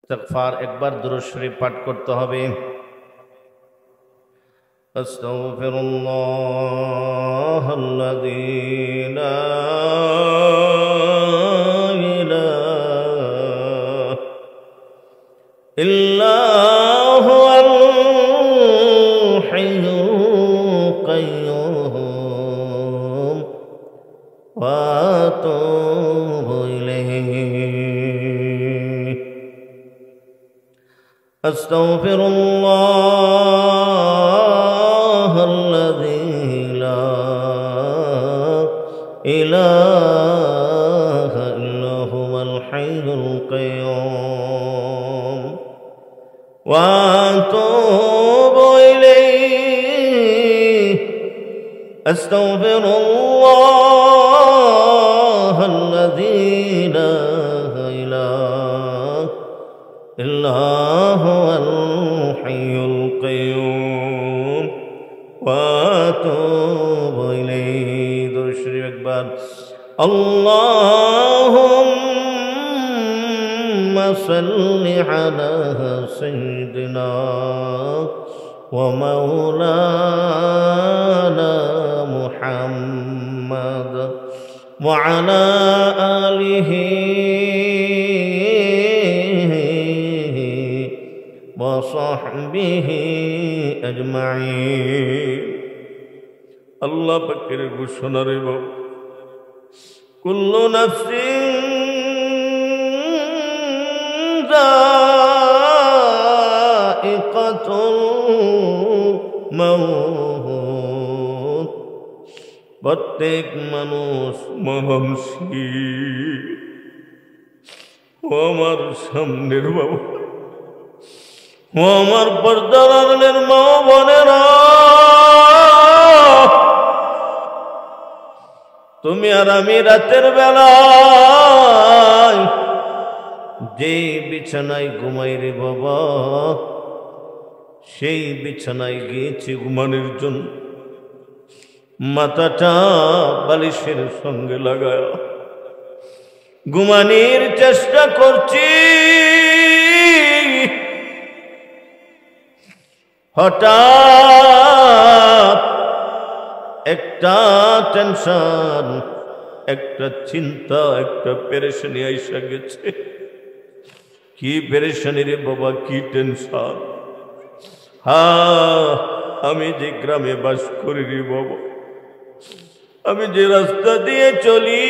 ইস্তিগফার একবার দুরূদ শরীফ পাঠ করতে হবে। আস্তাগফিরুল্লাহাল্লাযী লা ইলাহা ইল্লা হুয়াল হাইয়ুল কাইয়্যুম ওয়া আতুবু ইলাইহি। আস্তাগফিরুল্লাহাল্লাযী লা ইলাহা ইল্লা হুয়াল হাইয়ুল কাইয়্যুম ওয়া আতুবু ইলাইহি। আস্তাগফিরুল্লাহাল্লাযী লা ইলাহা ইল্লা হুয়াল হাইয়ুল কাইয়্যুম ওয়া আতুবু ইলাইহি। দুরূদ শরীফ একবার। আল্লাহুম্মা সাল্লি আলা সাইয়্যিদিনা ওয়া মাওলানা মুহাম্মাদ ওয়া আলা আলিহি ওয়া সাহবিহি আজমাইন। আল্লাহ পাকের ঘোষণা রে বাবা, কুল্লু নাফসিন যায়িকাতুল মাউত। প্রত্যেক মানুষ মরণশীল। ও আমার সামনের বাবা, ও আমার পর্দার আড়ালের মা বোনেরা, তুমি আর আমি রাতের বেলায় যে বিছানায় ঘুমাই রে বাবা, সেই বিছানায় গিয়েছি ঘুমানোর জন্য। মাথাটা বালিশের সঙ্গে লাগায়া ঘুমানোর চেষ্টা করছি। হঠাৎ একটা টেনশন, একটা চিন্তা, একটা পেরেশানি আইসা গেছে। কি পেরেশানি রে বাবা, কি টেনশন! আমি যে গ্রামে বাস করি রে বাবা, আমি যে রাস্তা দিয়ে চলি,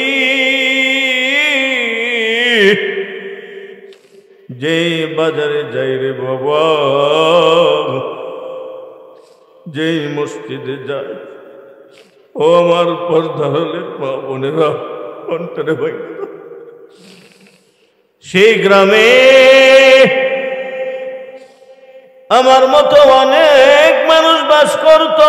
যে বাজারে যাই রে বাবা, যে মসজিদে যাই, ও আমার পর্দারের মা বোনেরা, অন্তরে ভাই, সেই গ্রামে আমার মতো অনেক মানুষ বাস করত।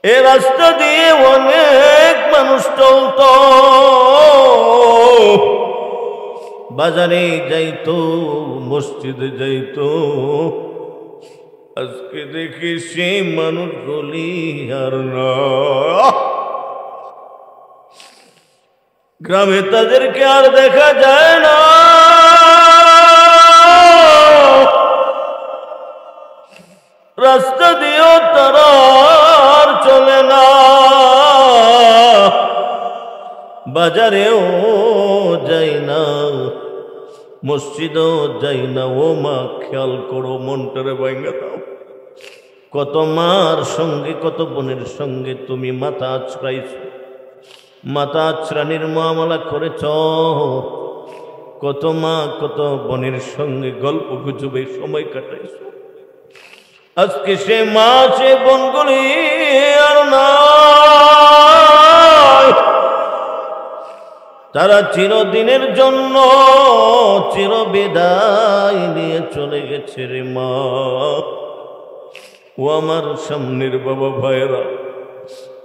এ রাস্তা দিয়ে অনেক মানুষ চলত, বাজারে যাইতো, মসজিদে যাইতো। আজকে দেখি সেই মানুষগুলি আর না। গ্রামে তাদেরকে আর দেখা যায় না। রাস্তা দিয়েও তারা আর চলে না, বাজারেও যাই না, মসজিদেও যাই না। ও মা, খেয়াল করো, মনটারে ভাঙা দাও। কত মার সঙ্গে, কত বোনের সঙ্গে তুমি মাথা আছড়াইছ, মাথা আছড়ানির মুআমালা করেছ। কত মা, কত বোনের সঙ্গে গল্প গুজবে সময় কাটাইছ। আজকে সে মা, সে বোনগুলি আর নাই। তারা চিরদিনের জন্য চির বিদায় নিয়ে চলে গেছে রে মা। ও আমার সামনের বাবা ভাইরা,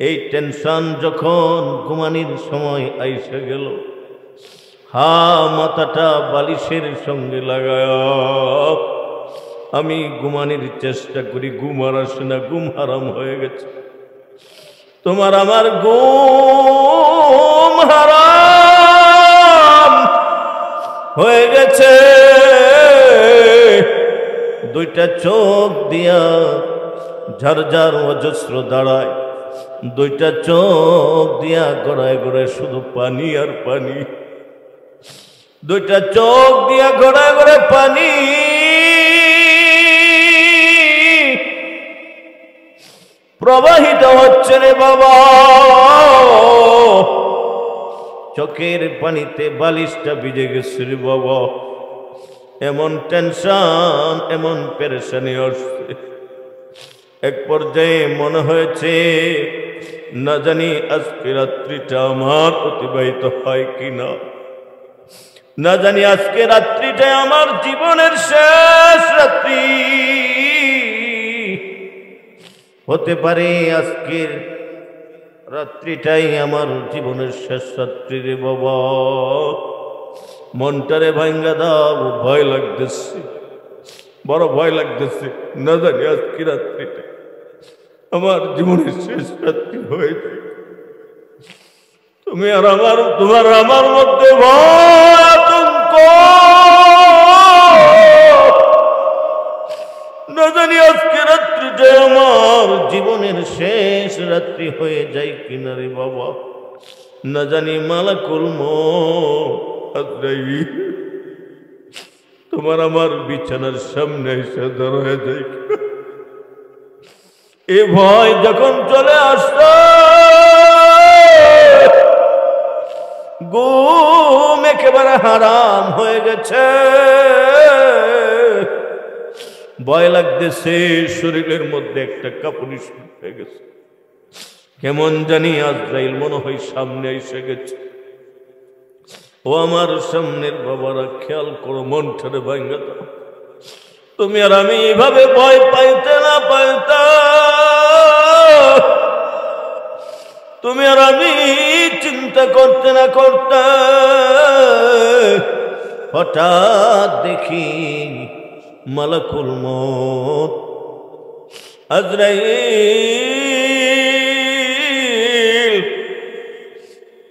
এই টেনশন যখন ঘুমানির সময় আইসা গেল, মাথাটা বালিশের সঙ্গে লাগায় আমি ঘুমানির চেষ্টা করি, ঘুম আর আসে না, ঘুম হারাম হয়ে গেছে। তোমার আমার ঘুম হারাম। হয়ে গেছে, দুইটা চোখ দিয়া ঝরঝর অজস্র দাঁড়ায়, দুইটা চোখ দিয়া গড়ায় গড়ায় শুধু পানি আর পানি, দুইটা চোখ দিয়া গড়ায় গড়ায় পানি। প্রবাহিত হচ্ছে রে বাবা, চোখের পানিতে বালিশটা ভিজে গেছে রে বাবা। এমন টেনশন, এমন পেরেশানি আসছে, এক পর্যায়ে মনে হয়েছে না জানি আজকে রাত্রিটা আমার অতিবাহিত হয় কিনা, না জানি আজকে রাত্রিটা আমার জীবনের শেষ রাত্রি হতে পারে, আজকের রাত্রিটাই আমার জীবনের শেষ রাত্রি রে বাবা। মনটারে ভাঙ্গা দাও, ভয় লাগতেছে, বড় ভয় লাগতেছে, না জানি আজকে রাত্রিটা আমার জীবনের শেষ রাত্রি হয়েছে। তুমি আর আমার, তোমার আমার মধ্যে ভয় আতঙ্ক, না জানি আজকে রাত্রিটা আমার জীবনের শেষ রাত্রি হয়ে যায় কিনা রে বাবা। না জানি মালাকুল মউত আজরাইল তোমার আমার বিছানার সামনে এসে দাঁড়ায় যায় কিনা। এ ভয় যখন চলে আসছে, ঘুম একেবারে হারাম হয়ে গেছে, ভয় লাগতেছে, শরীরের মধ্যে একটা কাঁপুনি শুরু হয়ে গেছে, কেমন জানি আজরাইল মনে হয় সামনে এসে গেছে। ও আমার সামনের বাবারা, খেয়াল করো, মনটারে ভাঙ্গা দাও। তুমি আর আমি এইভাবে ভয় পাইতে না পাইতা, তুমি আর আমি চিন্তা করতে না করতে হঠাৎ দেখি মালাকুল মউত আজরাইল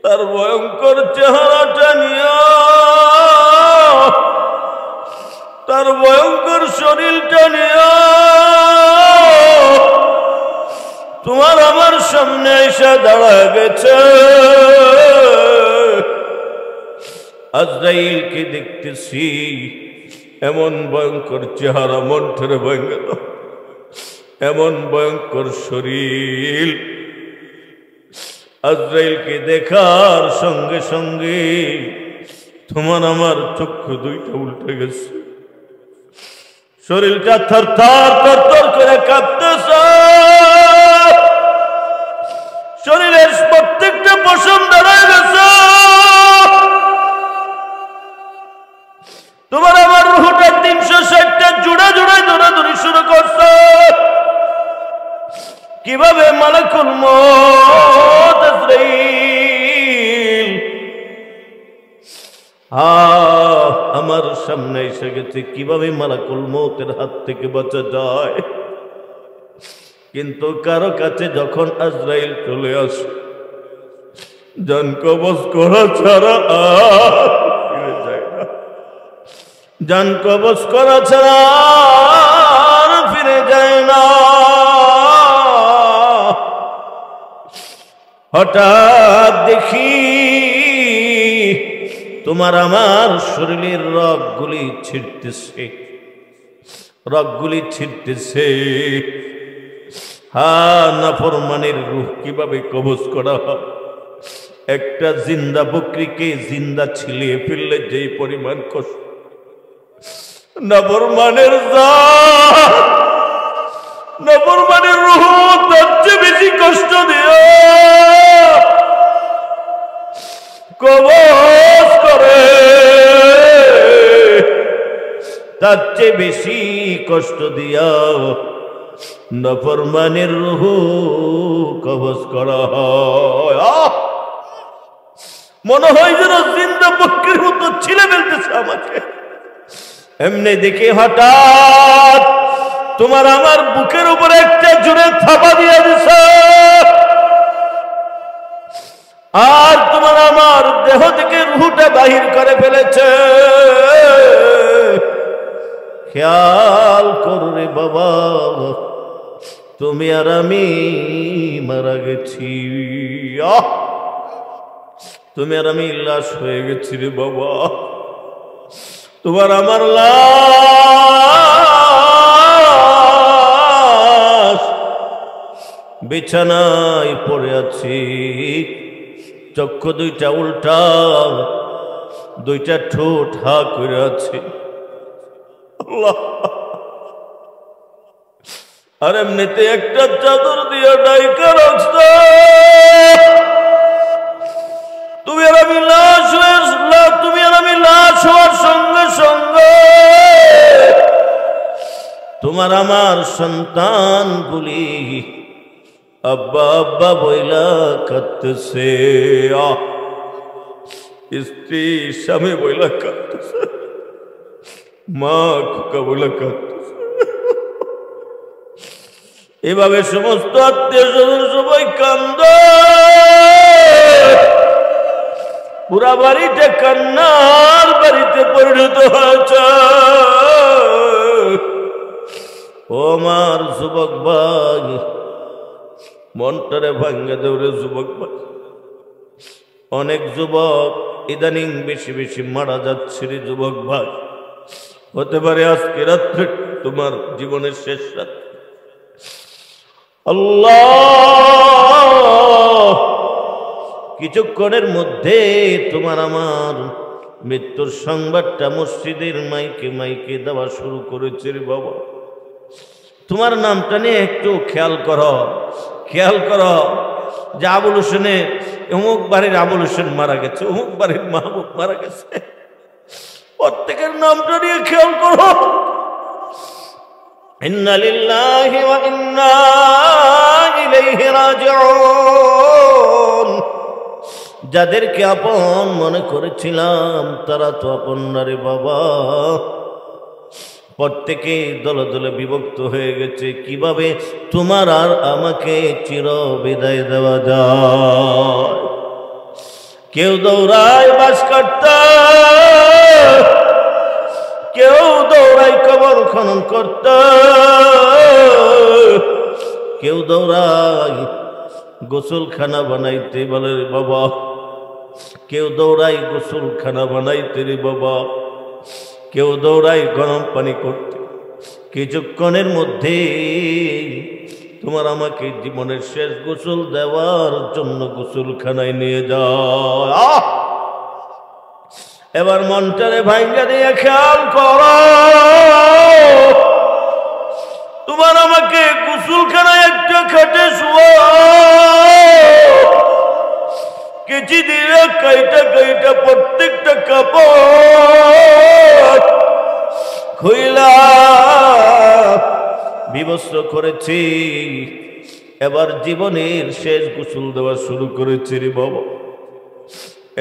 তার ভয়ঙ্কর চেহারাটা নিয়ে, তার ভয়ঙ্কর শরীরটা নিয়ে তোমার আমার সামনে এসে দাঁড়ায় গেছে। আজরাইলকে দেখতেছি, এমন ভয়ঙ্কর চেহারা, মনটারে ভেঙে দাও, এমন ভয়ঙ্কর শরীর। আজরাইলকে দেখার সঙ্গে সঙ্গে তোমার আমার চক্ষু দুইটা উল্টে গেছে, শরীরটা থরথর থরথর করে কাঁপতেছে, শরীরের প্রত্যেকটা পশম দাঁড়ায় গেছে, তোমার আমার রুহটা 360টা জুড়ে জুড়ে দৌড়াদৌড়ি শুরু করছে। কিভাবে মালাকুল মউত আজরাইল আমার সামনে এসে গেছে, কিভাবে মালাকুল মউতের হাত থেকে বাঁচা যায়। কিন্তু কারো কাছে যখন আজরাইল চলে আসে, জান কবজ করা ছাড়া আর ফিরে যায় না, জান কবজ করা ছাড়া আর ফিরে যায় না। হঠাৎ দেখি তোমার আমার শরীরের রগগুলি ছিঁড়তেছে, রগগুলি ছিঁড়তেছে। নাফরমানের রূহ কিভাবে কবজ করা হয়, একটা জিন্দা বকরিকে জিন্দা ছিলিয়ে ফেললে যেই পরিমাণ কষ্ট, নাফরমানের জান, নাফরমানের রূহ তার চেয়ে বেশি কষ্ট দিয়ে কবজ করে, তার চেয়ে বেশি কষ্ট দিয়া নাফরমানের রূহ কবজ করা হয়। মনে হয় যেন জিন্দা বকরির মতো ছিলে ফেলতেছে আমাকে। এমনি দেখে হঠাৎ তোমার আমার বুকের উপরে একটা জোরে থাবা দিয়ে দিছে, আর তোমার আমার দেহ থেকে রূহটা বাহির করে ফেলেছে। খেয়াল করো রে বাবা, তুমি আর আমি মারা গেছি। তুমি আর আমি লাশ হয়ে গেছি রে বাবা। তোমার আমার লাশ বিছানায় পড়ে আছি, চক্ষু দুইটা উল্টা, দুইটা ঠোঁট হা করে আছে। আল্লাহ, আর এমনিতে একটা চাদর দিয়ে ডাইকা রাখছে। তুমি আর আমি লাশ তুমি আর আমি লাশ হওয়ার সঙ্গে সঙ্গে তোমার আমার সন্তানগুলি আব্বা আব্বা বইলা কাঁদতেছে, স্ত্রী স্বামী বইলা কাঁদতেছে, মা খোকা বইলা কাঁদতেছে। এভাবে সমস্ত আত্মীয় স্বজন সবাই কান্দে, পুরা বাড়িতে কান্নার বাড়িতে পরিণত হয়েছে। ও আমার যুবক ভাই, মনটারে ভাঙ্গে দেওরে যুবক ভাই। অনেক যুবক ইদানিং বেশি বেশি মারা যাচ্ছে রে যুবক ভাই। হতে পারে আজকে রাত্রে তোমার জীবনের শেষ রাত। আল্লাহ, কিছুক্ষণের মধ্যে তোমার আমার মৃত্যুর সংবাদটা মসজিদের মাইকে মাইকে দেওয়া শুরু করেছে রে বাবা। তোমার নামটা নিয়ে একটু খেয়াল করো, খেয়াল করো যে আবুল হোসেনে অমুক বাড়ির আবুল হোসেন মারা গেছে, অমুক বাড়ির মাহবুব মারা গেছে। প্রত্যেকের নামটা নিয়ে খেয়াল করো। ইন্না লিল্লাহি ওয়া ইন্না ইলাইহি রাজিউন। যাদেরকে আপন মনে করেছিলাম তারা তো আপন না রে বাবা। প্রত্যেকে দলে দলে বিভক্ত হয়ে গেছে। কিভাবে তোমার আর আমাকে চির বিদায় দেওয়া যায়? কেউ দৌড়ায় বাস করতে, কেউ দৌড়ায় কবর খনন করতে, কেউ দৌড়ায় গোসলখানা বানাইতে বলে রে বাবা, কেউ দৌড়ায় গোসলখানা বানাইতে রে বাবা, কেউ দৌড়ায় গরম পানি করতে। কিছুক্ষণের মধ্যে তোমার আমাকে জীবনের শেষ গোসল দেওয়ার জন্য গোসলখানায় নিয়ে যায়। এবার মনটারে ভাঙ্গা দিয়ে খেয়াল করো, তোমার আমাকে গোসলখানায় একটা খাটে শোয়া, কেচি দিয়ে কাইটা কাইটা প্রত্যেকটা কাপড় খুইলা বিবস্ত্র করেছি। এবার জীবনের শেষ গোসল দেওয়া শুরু করেছি রে বাবা।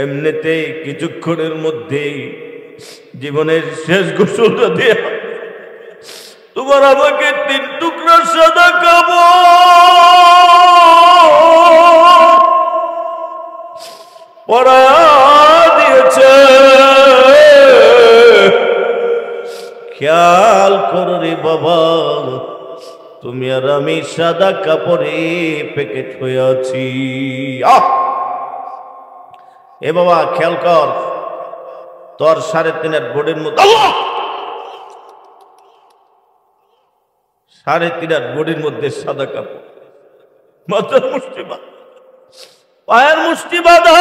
এমনিতে কিছুক্ষণের মধ্যেই জীবনের শেষ গোসলটা দিয়ে তোমার আমাকে 3 টুকরা সাদা কাপড় পরা দিয়েছে। খেয়াল করো রে বাবা, তুমি আর আমি সাদা কাপড়ে প্যাকেট হয়ে আছি। এ বাবা খেয়াল কর, তোর 3.5 বোর্ডের মধ্যে 3.5 বোর্ডের মধ্যে সাদা কাপড়, মাথার মুষ্টি বাঁধা, পায়ের মুষ্টি বাঁধা,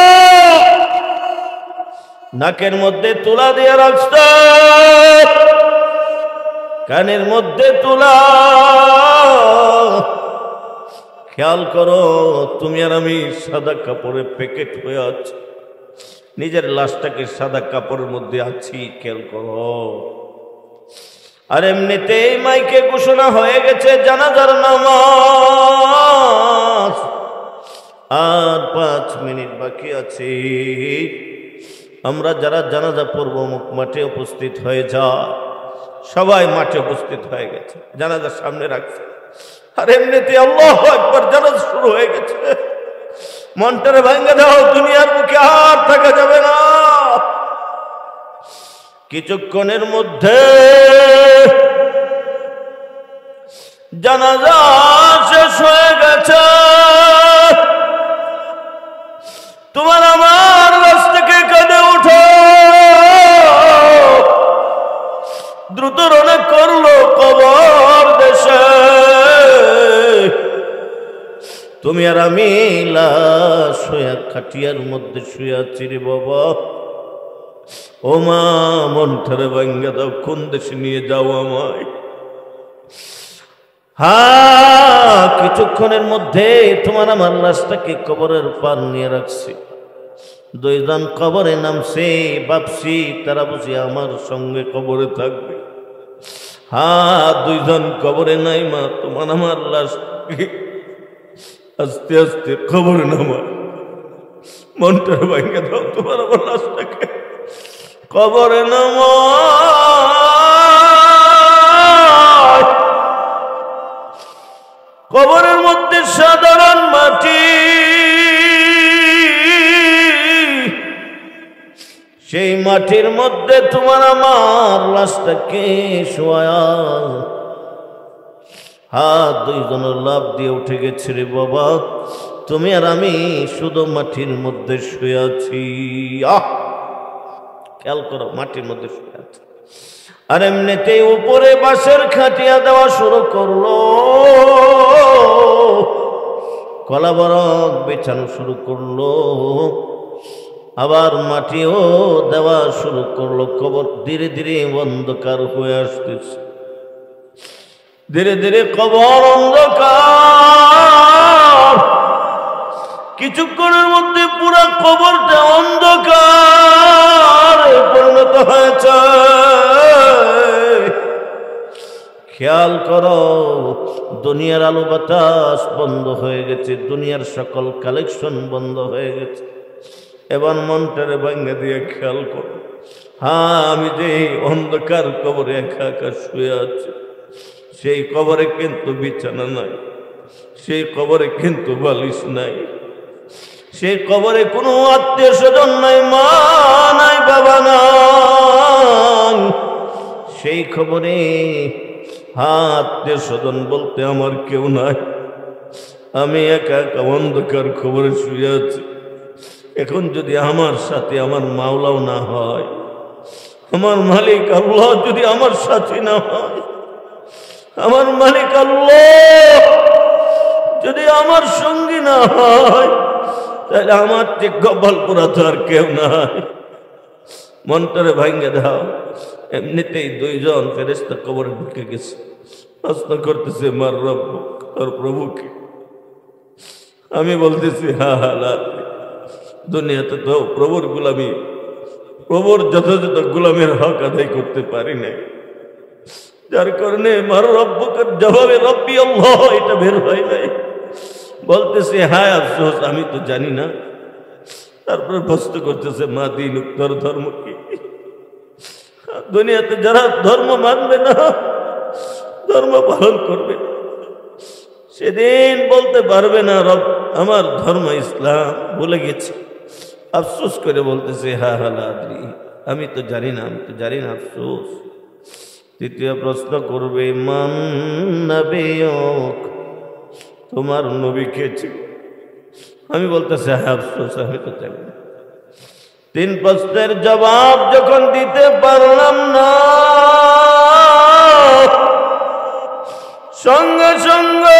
নাকের মধ্যে তুলা দিয়ে রাখছে, কানের মধ্যে তুলা। খেয়াল করো, তুমি আর আমি সাদা কাপড়ে প্যাকেট হয়ে আছি, নিজের লাশটাকে সাদা কাপড়ের মধ্যে আছি। খেয়াল করো। আর এমনিতেই মাইকে ঘোষণা হয়ে গেছে জানাজার নামাজ, আর 5 মিনিট বাকি আছে। আমরা যারা জানাজা পড়ব মাঠে উপস্থিত হয়ে যা। সবাই মাঠে উপস্থিত হয়ে গেছে, জানাজার সামনে রাখছে। আর এমনিতে আল্লাহু আকবার, জানাজা শুরু হয়ে গেছে। মনটারে ভাঙ্গা দাও, দুনিয়ার মুখে আর থাকা যাবে না। কিছুক্ষণের মধ্যে জানাজা শেষ হয়ে গেছে, তোমার আমার লাশ থেকে কাঁধে উঠো, দ্রুত রওনা করলো কবর দেশে। তুমি আর আমি লাশ হয়ে খাটিয়ার মধ্যে শুয়ে আছি রে বাবা। ও মা, মনটারে ভাঙ্গা দাও, কোন দেশে নিয়ে যাও আমায়। হ্যাঁ, কিছুক্ষণের মধ্যে তোমার আমার লাশটাকে কবরের পার নিয়ে রাখছি। দুইজন কবরে নামছে, ভাবছি তারা বুঝি আমার সঙ্গে কবরে থাকবে। হ্যাঁ, দুইজন কবরে নাই মা, তোমার আমার লাশ আস্তে আস্তে কবরে নামা। মনটার ভাঙ্গা দাও, তোমার আমার লাশটাকে কবরে নামা। কবরের মধ্যে সাধারণ মাটি, সেই মাটির মধ্যে তোমার আমার লাশটাকে শোয়া। হাত দুইজনের লাভ দিয়ে উঠে গেছে রে বাবা। তুমি আর আমি শুধু মাটির মধ্যে শুয়ে আছি। খেয়াল করো, মাটির মধ্যে শুয়ে আছি। আর এমনিতেই উপরে বাঁশের খাটিয়া দেওয়া শুরু করলো, কলা বরক বেছানো শুরু করলো, আবার মাটিও দেওয়া শুরু করলো। কবর ধীরে ধীরে অন্ধকার হয়ে আসতেছে, ধীরে ধীরে কবর অন্ধকার। কিছুক্ষণের মধ্যে পুরো কবরটা অন্ধকার পরিণত হয়েছে। খেয়াল করো, দুনিয়ার আলো বাতাস বন্ধ হয়ে গেছে, দুনিয়ার সকল কালেকশন বন্ধ হয়ে গেছে। এবার মনটারে ভাঙ্গা দিয়ে খেয়াল করো, হ্যাঁ, আমি যে অন্ধকার কবরে একা একা শুয়ে আছি, সেই কবরে কিন্তু বিছানা নাই, সেই কবরে কিন্তু বালিশ নাই, সেই কবরে কোনো আত্মীয় স্বজন নাই, মা নাই, বাবা নাই। সেই খবরে আত্মীয় স্বজন বলতে আমার কেউ নাই। আমি একা একা অন্ধকার খবরে শুয়ে আছি। এখন যদি আমার সাথে আমার মাওলাও না হয়, আমার মালিক আল্লাহ যদি আমার সাথে না হয়, আমার মালিক আল্লাহ যদি আমার সঙ্গী না হয়, তাহলে আমার যে কপাল পোড়া তো আর কেউ নাই। মনটারে ভাঙ্গে দাও। এমনিতেই দুইজন ফেরেশতা কবরে ঢুকে গেছে, প্রশ্ন করতেছে, মার রব, তোর প্রভুকে। আমি বলতেছি, দুনিয়াতে তো প্রভুর গোলামি, প্রভুর যথাযথ গোলামের হক আদায় করতে পারি নাই, যার কারণে মার রব্বুকের জবাবে রব্বি আল্লাহ এটা বের হয় নাই। বলতেছে, হায় আফসোস, আমি তো জানি না। তারপরে প্রশ্ন করতেছে, মা দিন, তোর ধর্ম কি? দুনিয়াতে যারা ধর্ম মানবে না, ধর্ম পালন করবে, সেদিন বলতে পারবে না রব আমার ধর্ম ইসলাম, বলে গেছে। আফসোস করে বলতেছে, আদ্রি, আমি তো জানি না, আমি তো জানি না, আফসোস। তৃতীয় প্রশ্ন করবে, মান নবিয়ুক, তোমার নবী কে ছিল? আমি বলতেছি, আফসোস, আমি তো জানি না। তিন প্রশ্নের জবাব যখন দিতে পারলাম না, সঙ্গে সঙ্গে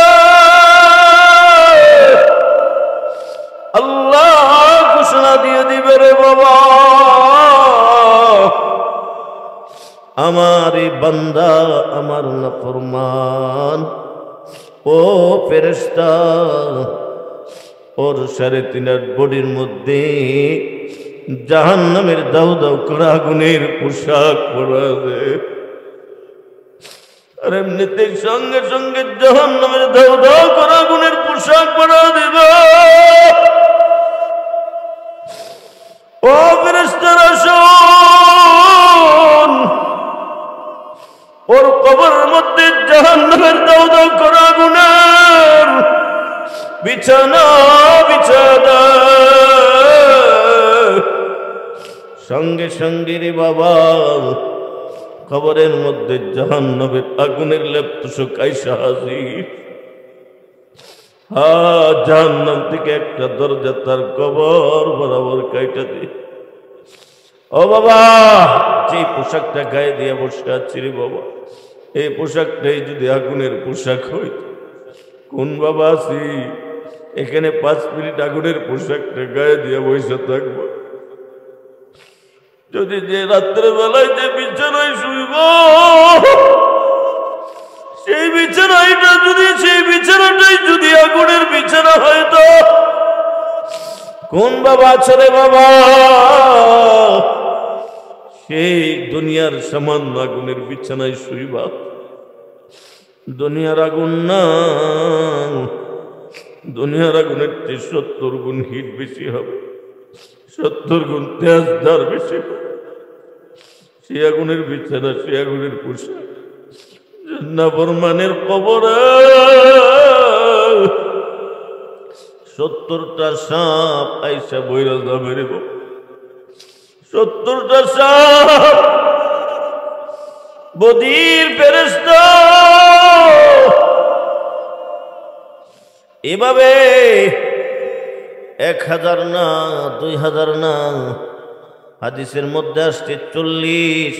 আল্লাহ ঘোষণা দিয়ে দিবে, রে বাবা, আমার এই বান্দা আমার নাফরমান, ও ফেরেশতা, ওর 3.5 বডির মধ্যে জাহান্নামের দাউ দাউ করা আগুনের পোশাক পরাবে। আর এমনিতে সঙ্গে সঙ্গে জাহান্নামের দাউ দাউ করা আগুনের পোশাক পরা দিবে। ও ফেরেশতারা শোন, ওর কবরের মধ্যে জাহান্নামের দাউ দাউ করা আগুনের বিছানা বিছানা। সঙ্গে সঙ্গে রে বাবা কবরের মধ্যে জাহান্নামের আগুনের লেপ্তসুক আইসা হাজির। জাহান্নাম থেকে একটা দরজা তার কবর বরাবর কাইটা দিয়ে, ও বাবা যে পোশাকটা গায়ে দিয়ে বসে আছি রে বাবা, এই পোশাকটাই যদি আগুনের পোশাক হইত, কোন বাবা আছি এখানে 5 মিনিট আগুনের পোশাকটা গায়ে দিয়ে বসে থাকবো? যদি যে রাত্রের বেলায় যে বিছানায় শুইব, সেই বিছানাটাই যদি আগুনের বিছানা হয়তো, কোন বাবা আছে রে বাবা সেই দুনিয়ার সামান্য আগুনের বিছানায় শুইবা? দুনিয়ার আগুন না, দুনিয়ার আগুনের 70 গুণ হিট বেশি হবে, 70 গুণ তেজদার বেশি হবে। সে আগুনের বিছানা, সে আগুনের পোশাক, নাফরমানের কবরে 70টা সাপ আইসা বইরা যাবে রে বাবা, 70টা সাপ বদির ফেরেশতা এভাবে 1000 না 2000 না, হাদিসের মধ্যে আসছে 40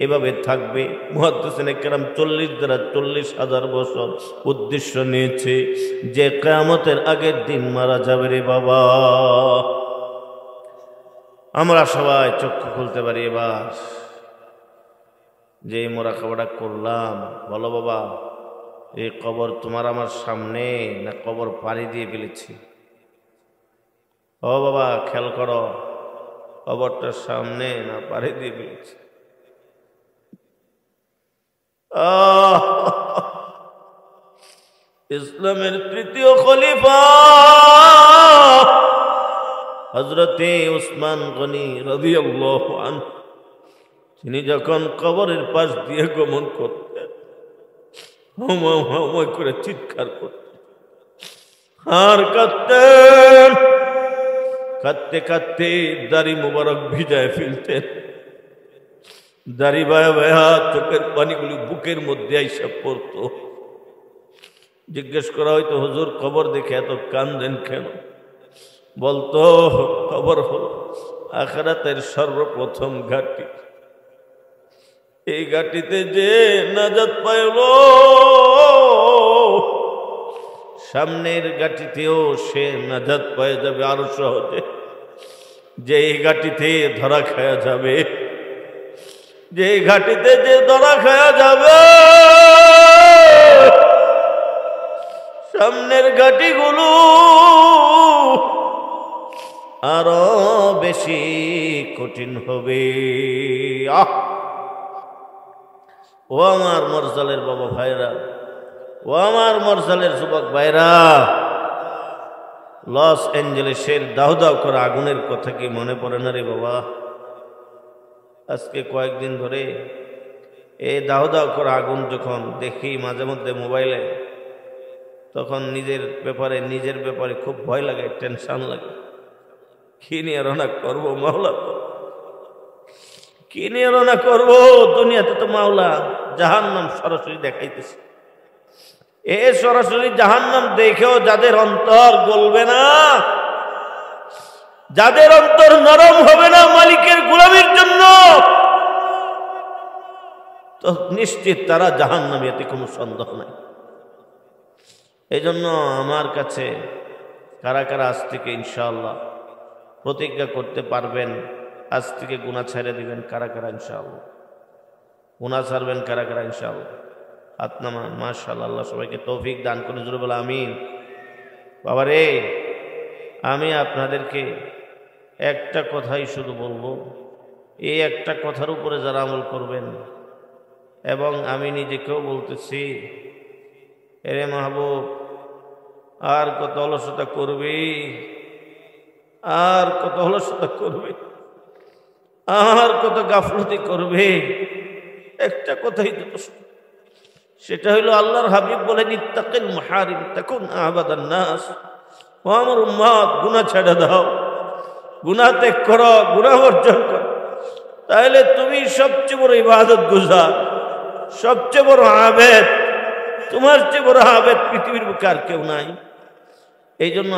এভাবে থাকবে। মুহাদ্দিসিনে কেরাম 40 দ্বারা 40,000 বছর উদ্দেশ্য নিয়েছে যে কিয়ামতের আগের দিন মারা যাবে রে বাবা। আমরা সবাই চক্ষু খুলতে পারি এবার, যে মুরাকাবাটা করলাম, বলো বাবা এই কবর তোমার আমার সামনে না কবর পাড়ি দিয়ে ফেলেছি? ও বাবা খেয়াল করো, কবরটার সামনে না পাড়ি দিয়ে ফেলেছি? ইসলামের তৃতীয় খলিফা হযরতে উসমান গনি রাদিয়াল্লাহু আনহু, তিনি যখন কবরের পাশ দিয়ে গমন করতেন, হাওয়া হাওয়া করে চিৎকার করতেন আর কাঁদতেন, কাঁদতে কাঁদতে দাড়ি মুবারক ভিজায় ফেলতেন, দাড়ি বায়া বায়া চোখের পানিগুলি বুকের মধ্যে আইসা পড়তো। জিজ্ঞেস করা হয়তো হুজুর কবর দেখে এত কান্দেন কেন? বলতো কবর হল আখিরাতের সর্বপ্রথম ঘাঁটি, এই ঘাঁটিতে যে নাজাত পাইল সামনের ঘাঁটিতেও সে নাজাত পাওয়া যাবে আরো সহজে। যে এই ঘাঁটিতে ধরা খায়া যাবে, যে ঘাটিতে যে ধরা খায়া যাবে, সামনের ঘাটিগুলো আরো বেশি কঠিন হবে। ও আমার মরজালের বাবা ভাইরা, ও আমার মরজালের যুবক ভাইরা, লস অ্যাঞ্জেলেসের দাউ দাউ করা আগুনের কথা কি মনে পড়ে না রে বাবা? আজকে কয়েকদিন ধরে এই দাউ দাউ করা আগুন যখন দেখি মাঝে মধ্যে মোবাইলে, তখন নিজের ব্যাপারে খুব ভয় লাগে, টেনশন লাগে। কি নিয়ে রওনা করবো মাওলা, কি নিয়ে রওনা করবো? দুনিয়াতে তো মাওলা জাহান্নাম সরাসরি দেখাইতেছে। এ সরাসরি জাহান্নাম দেখেও যাদের অন্তর গলবে না, যাদের অন্তর নরম হবে না মালিকের গোলামির জন্য, তো নিশ্চিত তারা জাহান্নামী, এতে কোনো সন্দেহ নাই। এই জন্য আমার কাছে কারা কারা আজ থেকে ইনশাআল্লাহ প্রতিজ্ঞা করতে পারবেন আজ থেকে গুনাহ ছেড়ে দিবেন? কারা কারা ইনশাআল্লাহ গুনাহ ছাড়বেন? কারা কারা ইনশাআল্লাহ হাত নামান। মাশাআল্লাহ, আল্লাহ সবাইকে তৌফিক দান করে, জোরে বলে আমিন। বাবারে আমি আপনাদেরকে একটা কথাই শুধু বলবো, এই একটা কথার উপরে যারা আমল করবেন, এবং আমি নিজেকেও বলতেছি, এরে মাহবুব আর কত অলসতা করবি, আর কত অলসতা করবে, আর কত গাফলতি করবে? একটা কথাই যথেষ্ট, সেটা হইল আল্লাহর হাবিব বলেন ইত্তাকিল মাহারিম তাকুন আবাদান নাস। ও আমার উম্মত, গুনাহ ছেড়ে দাও, গুনাহ ত্যাগ করো, গুনাহ বর্জন করো, তাহলে তুমি সবচেয়ে বড় ইবাদত গুজার, সবচেয়ে বড় আবেদ। তোমার চেয়ে বড় আবেদ পৃথিবীর বুকে আর কেউ নাই। এই জন্য